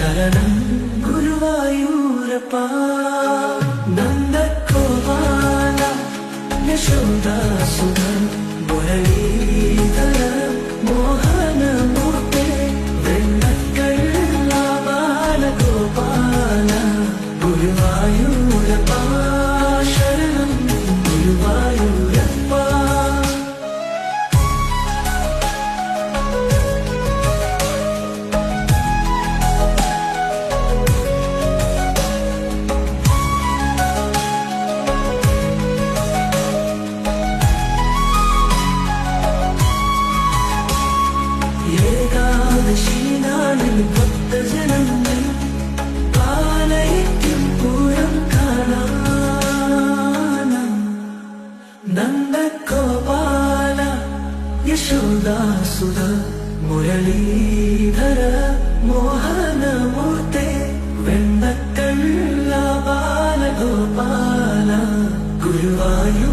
ശരണം ഗുരുവായൂരപ്പ നന്ദഗോപാല യശോദാസുത മുരളീധര മോഹനമൂർത്തേ വെണ്ണക്കള്ള ബാലഗോപാല ഗുരുവായൂരപ്പ ശരണം ഗുരുവായൂരപ്പ. ഏകാദശിനാളിൽ ഭക്തജനങ്ങൾ പാലയിക്കും പൂരം കാണാൻ നന്ദഗോപാല യശോദാസുത മുരളീധര മോഹനമൂർത്തേ വെണ്ണക്കള്ള ബാലഗോപാല ഗുരുവായൂർ